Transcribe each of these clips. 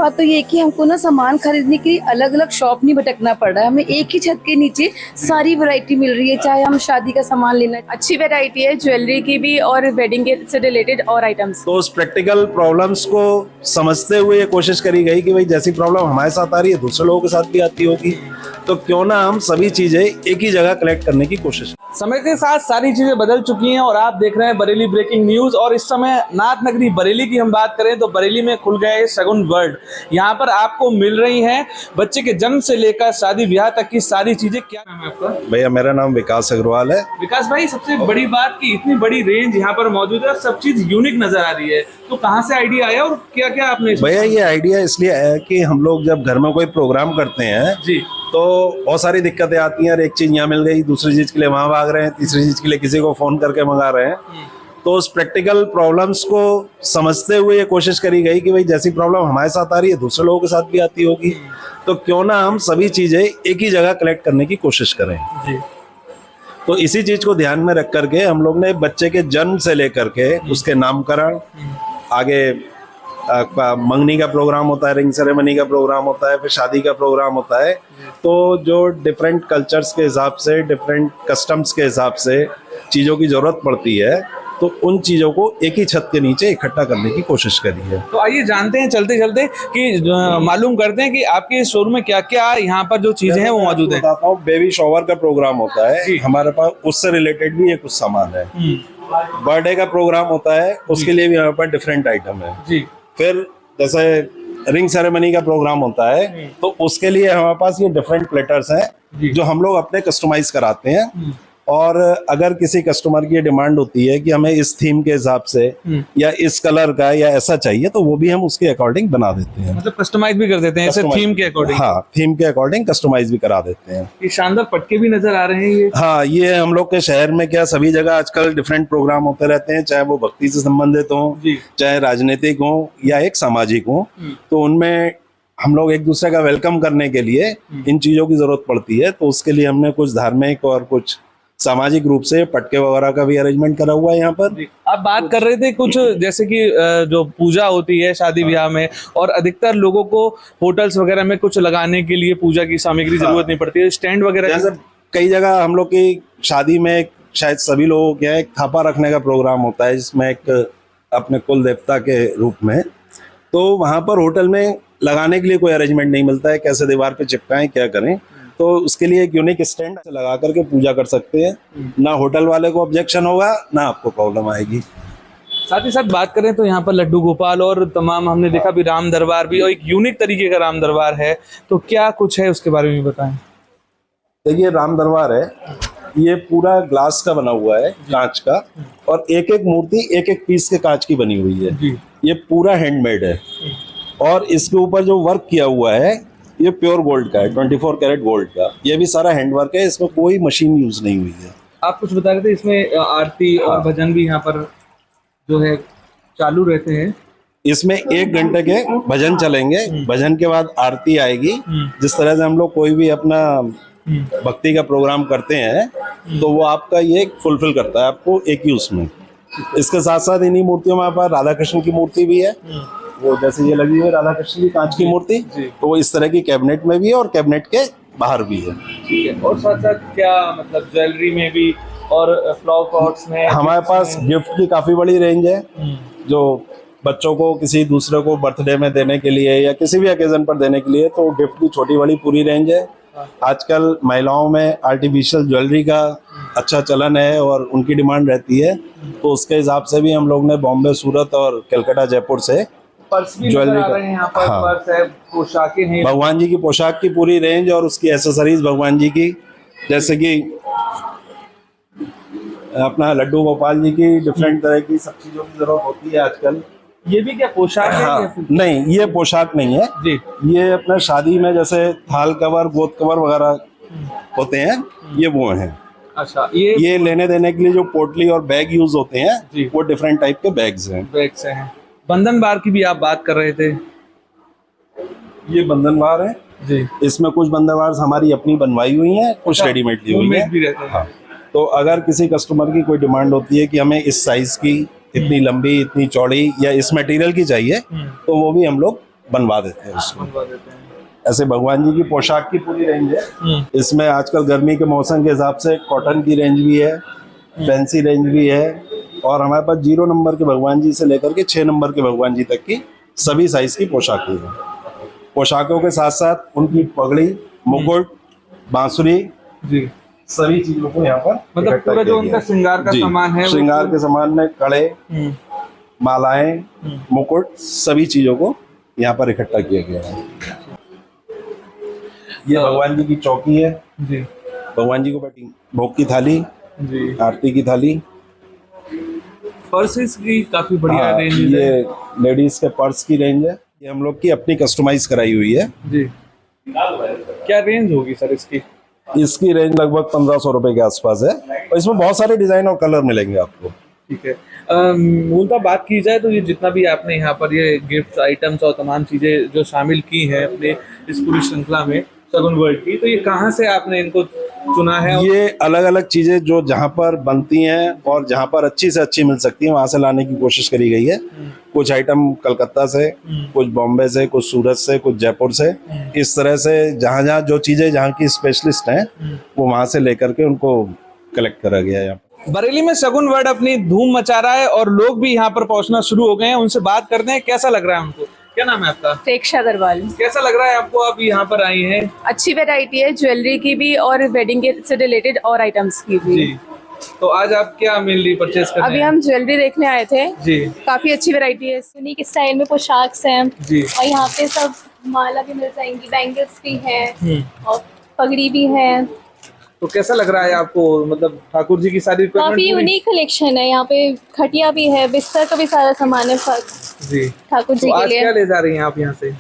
बात तो ये है कि हमको ना सामान खरीदने के लिए अलग अलग शॉप नहीं भटकना पड़ रहा है, हमें एक ही छत के नीचे सारी वैरायटी मिल रही है। चाहे हम शादी का सामान लेना, अच्छी वैरायटी है ज्वेलरी की भी और वेडिंग के से रिलेटेड और आइटम्स। तो उस प्रैक्टिकल प्रॉब्लम्स को समझते हुए ये कोशिश करी गई कि भाई जैसी प्रॉब्लम हमारे साथ आ रही है दूसरे लोगों के साथ भी आती होगी, तो क्यों ना हम सभी चीजें एक ही जगह कलेक्ट करने की कोशिश। समय के साथ सारी चीजें बदल चुकी हैं और आप देख रहे हैं बरेली ब्रेकिंग न्यूज। और इस समय नाथ नगरी बरेली की हम बात करें तो बरेली में खुल गया है शगुन वर्ल्ड। यहाँ पर आपको मिल रही हैं बच्चे के जन्म से लेकर शादी ब्याह तक की सारी चीजें। क्या नाम है आपका? भैया मेरा नाम विकास अग्रवाल है। विकास भाई, सबसे बड़ी बात कि इतनी बड़ी रेंज यहाँ पर मौजूद है और सब चीज यूनिक नजर आ रही है, तो कहाँ से आइडिया आया और क्या क्या आपने? भैया ये आइडिया इसलिए आया कि हम लोग जब घर में कोई प्रोग्राम करते हैं जी, तो बहुत सारी दिक्कतें आती हैं। और एक चीज यहाँ मिल गई, दूसरी चीज के लिए वहां भाग रहे हैं, तीसरी चीज के लिए किसी को फोन करके मंगा रहे हैं। तो उस प्रैक्टिकल प्रॉब्लम्स को समझते हुए ये कोशिश करी गई कि भाई जैसी प्रॉब्लम हमारे साथ आ रही है दूसरे लोगों के साथ भी आती होगी, तो क्यों ना हम सभी चीजें एक ही जगह कलेक्ट करने की कोशिश करें। जी। तो इसी चीज को ध्यान में रख करके हम लोग ने बच्चे के जन्म से लेकर के उसके नामकरण, आगे मंगनी का प्रोग्राम होता है, रिंग सेरेमनी का प्रोग्राम होता है, फिर शादी का प्रोग्राम होता है, तो जो डिफरेंट कल्चर्स के हिसाब से, डिफरेंट कस्टम्स के हिसाब से चीज़ों की ज़रूरत पड़ती है, तो उन चीज़ों को एक ही छत के नीचे इकट्ठा करने की कोशिश करी है। तो आइए जानते हैं चलते चलते कि मालूम करते हैं कि आपके शोरूम में क्या क्या यहाँ पर जो चीजें हैं वो मौजूद है। बताता हूँ, बेबी शॉवर का प्रोग्राम होता है हमारे पास, उससे रिलेटेड भी ये कुछ सामान है। बर्थडे का प्रोग्राम होता है, उसके लिए भी हमारे पास डिफरेंट आइटम है जी। फिर जैसे रिंग सेरेमनी का प्रोग्राम होता है, तो उसके लिए हमारे पास ये डिफरेंट प्लेटर्स हैं जो हम लोग अपने कस्टमाइज कराते हैं। और अगर किसी कस्टमर की डिमांड होती है कि हमें इस थीम के हिसाब से या इस कलर का या ऐसा चाहिए, तो वो भी हम उसके अकॉर्डिंग बना देते हैं। मतलब कस्टमाइज भी कर देते हैं ऐसे थीम के अकॉर्डिंग? हाँ, थीम के अकॉर्डिंग कस्टमाइज भी करा देते हैं। ये शानदार पटके भी नजर आ रहे हैं ये। हाँ, ये हम लोग के शहर में क्या सभी जगह आजकल डिफरेंट प्रोग्राम होते रहते हैं, चाहे वो भक्ति से संबंधित हो, चाहे राजनीतिक हो या एक सामाजिक हो, तो उनमें हम लोग एक दूसरे का वेलकम करने के लिए इन चीजों की जरूरत पड़ती है। तो उसके लिए हमने कुछ धार्मिक और कुछ सामाजिक रूप से पटके वगैरह का भी अरेंजमेंट करा हुआ है यहाँ पर। आप बात कर रहे थे कुछ जैसे कि जो पूजा होती है शादी ब्याह में, और अधिकतर लोगों को होटल्स वगैरह में कुछ लगाने के लिए पूजा की सामग्री जरूरत नहीं पड़ती है, स्टैंड वगैरह। जैसे कई जगह हम लोग की शादी में शायद सभी लोगों के एक थापा रखने का प्रोग्राम होता है, जिसमें एक अपने कुल देवता के रूप में, तो वहाँ पर होटल में लगाने के लिए कोई अरेंजमेंट नहीं मिलता है, कैसे दीवार पे चिपकाएं क्या करें। तो उसके लिए एक यूनिक स्टैंड लगा करके पूजा कर सकते हैं, ना होटल वाले को ऑब्जेक्शन होगा ना आपको प्रॉब्लम आएगी। साथ ही साथ बात करें तो यहाँ पर लड्डू गोपाल और तमाम हमने देखा भी राम दरबार भी, और एक यूनिक तरीके का राम दरबार है, तो क्या कुछ है उसके बारे में बताएं। देखिए, राम दरबार है, ये पूरा ग्लास का बना हुआ है, कांच का, और एक एक मूर्ति एक एक पीस के कांच की बनी हुई है। ये पूरा हैंडमेड है और इसके ऊपर जो वर्क किया हुआ है ये प्योर गोल्ड का है, 24 कैरेट गोल्ड का। ये भी सारा हैंडवर्क है, इसमें कोई मशीन यूज नहीं हुई है। आप कुछ बता रहे थे इसमें आरती और भजन भी यहाँ पर जो है चालू रहते हैं। इसमें 1 घंटे के भजन चलेंगे, भजन के बाद आरती आएगी। जिस तरह से हम लोग कोई भी अपना भक्ति का प्रोग्राम करते हैं, तो वो आपका ये फुलफिल करता है आपको एक ही उसमें। इसके साथ साथ इन्हीं मूर्तियों में हमारे राधा कृष्ण की मूर्ति भी है, वो जैसे ये लगी हुई है राधा कृष्ण की कांच की मूर्ति, तो वो इस तरह की कैबिनेट में भी है और कैबिनेट के बाहर भी है। ठीक है। और साथ साथ क्या मतलब ज्वेलरी में भी और फ्लावर पॉट्स में हमारे पास गिफ्ट की काफी बड़ी रेंज है, जो बच्चों को किसी दूसरे को बर्थडे में देने के लिए या किसी भी ओकेजन पर देने के लिए, तो गिफ्ट की छोटी बड़ी पूरी रेंज है। आजकल महिलाओं में आर्टिफिशियल ज्वेलरी का अच्छा चलन है और उनकी डिमांड रहती है, तो उसके हिसाब से भी हम लोग ने बॉम्बे, सूरत और कलकत्ता, जयपुर से ज्वेलरी का, पर्स है, पोशाकें हैं, भगवान जी की पोशाक की पूरी रेंज और उसकी एसेसरीज भगवान जी की, जैसे कि अपना लड्डू गोपाल जी की डिफरेंट तरह की सब चीजों की जरूरत होती है आजकल। ये भी क्या पोशाक है? हाँ, नहीं, ये पोशाक नहीं है जी। ये अपना शादी में जैसे थाल कवर, गोद कवर वगैरह होते हैं, ये वो हैं। अच्छा, ये लेने देने के लिए जो पोटली और बैग यूज होते हैं, वो डिफरेंट टाइप के बैग्स हैं। बैग्स हैं। बंधन बार की भी आप बात कर रहे थे, ये बंधन बार है जी। इसमें कुछ बंधन बार हमारी अपनी बनवाई हुई हैं, कुछ रेडीमेड ली हुई है। हाँ, तो अगर किसी कस्टमर की कोई डिमांड होती है कि हमें इस साइज की, इतनी लंबी, इतनी चौड़ी या इस मटेरियल की चाहिए, तो वो भी हम लोग बनवा देते हैं उसको। बनवा देते हैं। ऐसे भगवान जी की पोशाक की पूरी रेंज है। इसमें आजकल गर्मी के मौसम के हिसाब से कॉटन की रेंज भी है, फैंसी रेंज भी है, और हमारे पास 0 नंबर के भगवान जी से लेकर के 6 नंबर के भगवान जी तक की सभी साइज की पोशाकें हैं। पोशाकों के साथ साथ उनकी पगड़ी, मुकुट, बांसुरी, जी, सभी चीजों को यहाँ पर मतलब इकट्ठा पूरा किया जो गया उनका है। श्रृंगार का जी, सामान है, श्रृंगार के सामान में कड़े, मालाएं, मुकुट, सभी चीजों को यहाँ पर इकट्ठा किया गया है। ये भगवान जी की चौकी है। जी, भगवान जी को बैठी भोग की थाली, जी, आरती की थाली। पर्सेस की काफी बढ़िया हाँ, रेंज ये है। लेडीज के पर्स की रेंज है। ये हम लोग की अपनी कस्टमाइज कराई हुई है। जी, क्या रेंज होगी सर इसकी? इसकी रेंज लगभग 1500 रुपए के आसपास है, और इसमें बहुत सारे डिजाइन और कलर मिलेंगे आपको। ठीक है। मूलतः बात की जाए तो ये जितना भी आपने यहाँ पर ये गिफ्ट आइटम्स और तमाम चीजें जो शामिल की हैं अपने इस पूरी श्रृंखला में शगुन वर्ल्ड की, तो ये कहाँ से आपने इनको चुना है? ये अलग अलग चीजें जो जहाँ पर बनती हैं और जहाँ पर अच्छी से अच्छी मिल सकती हैं वहां से लाने की कोशिश करी गई है। कुछ आइटम कलकत्ता से, कुछ बॉम्बे से, कुछ सूरत से, कुछ जयपुर से। इस तरह से जहाँ जहाँ जो चीजें जहाँ की स्पेशलिस्ट हैं वो वहां से लेकर के उनको कलेक्ट करा गया है। बरेली में शगुन वर्ल्ड अपनी धूम मचा रहा है और लोग भी यहाँ पर पहुंचना शुरू हो गए हैं। उनसे बात करते हैं, कैसा लग रहा है उनको। क्या नाम है आपका? प्रेक्षा अग्रवाल। कैसा लग रहा है आपको? आप यहाँ पर आई हैं। अच्छी वैरायटी है, ज्वेलरी की भी और वेडिंग से रिलेटेड और आइटम्स की भी। जी, तो आज आप क्या मेनली परचेस कर रहे अभी हैं? हम ज्वेलरी देखने आए थे। जी, काफी अच्छी वैरायटी है। यूनिक स्टाइल में पोशाक हैं जी, और यहाँ पे सब माला भी मिल जाएंगी, बैंगल्स भी हैं और पगड़ी भी है। तो कैसा लग रहा है आपको? मतलब ठाकुर जी की सारी requirement काफी पूरी? यूनिक कलेक्शन है। यहाँ पे खटिया भी है, बिस्तर का भी सारा सामान है जी, ठाकुर जी तो के आज क्या लिए। ले जा रही हैं आप यहाँ से?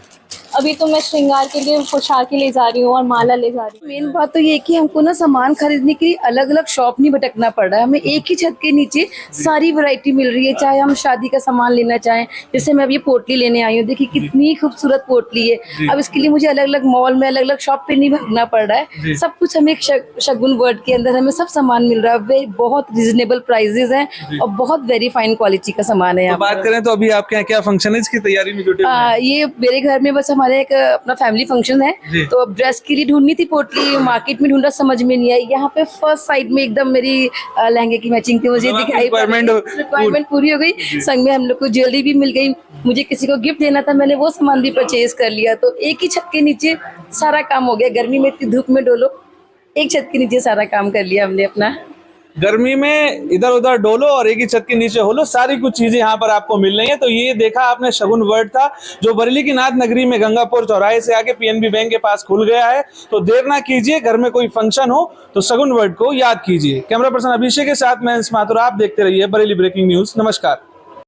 अभी तो मैं श्रृंगार के लिए पोशाक ही ले जा रही हूँ और माला ले जा रही हूँ। मेन बात तो ये है कि हमको ना सामान खरीदने के लिए अलग अलग शॉप नहीं भटकना पड़ रहा है। हमें एक ही छत के नीचे सारी वैरायटी मिल रही है। चाहे हम शादी का सामान लेना चाहें, जैसे मैं अब ये पोटली लेने आई हूँ, देखिए कितनी खूबसूरत पोटली है। अब इसके लिए मुझे अलग अलग मॉल में अलग अलग शॉप पे नहीं भागना पड़ रहा है। सब कुछ हमें शगुन वर्ल्ड के अंदर हमें सब सामान मिल रहा है। बहुत रिजनेबल प्राइजेस हैं और बहुत वेरी फाइन क्वालिटी का सामान है तो यहाँ बात पर। करें तो अभी आपके यहाँ क्या फंक्शन है, इसकी तैयारी में जुटे हुए हैं? ये मेरे घर में बस हमारे एक अपना फैमिली फंक्शन है, जी। तो अब ड्रेस के लिए ढूंढनी थी पोटली, मार्केट में ढूंढा, समझ में नहीं आई। यहाँ पे फर्स्ट साइड में एकदम मेरी लहंगे की मैचिंग थी, मुझे मतलब आपकी दिखाई रिक्वायरमेंट पूरी हो गई। संग में हम लोग को ज्वेलरी भी मिल गई। मुझे किसी को गिफ्ट देना था, मैंने वो सामान भी परचेज कर लिया। तो एक ही छत के नीचे सारा काम हो गया। गर्मी में इतनी धूप में डोलो, एक छत के नीचे सारा काम कर लिया हमने अपना। गर्मी में इधर उधर डोलो और एक ही छत के नीचे होलो, सारी कुछ चीजें यहाँ पर आपको मिल रही हैं। तो ये देखा आपने शगुन वर्ल्ड था, जो बरेली की नाथ नगरी में गंगापुर चौराहे से आके पीएनबी बैंक के पास खुल गया है। तो देर ना कीजिए, घर में कोई फंक्शन हो तो शगुन वर्ल्ड को याद कीजिए। कैमरा पर्सन अभिषेक के साथ मैं माथुर, आप देखते रहिए बरेली ब्रेकिंग न्यूज। नमस्कार।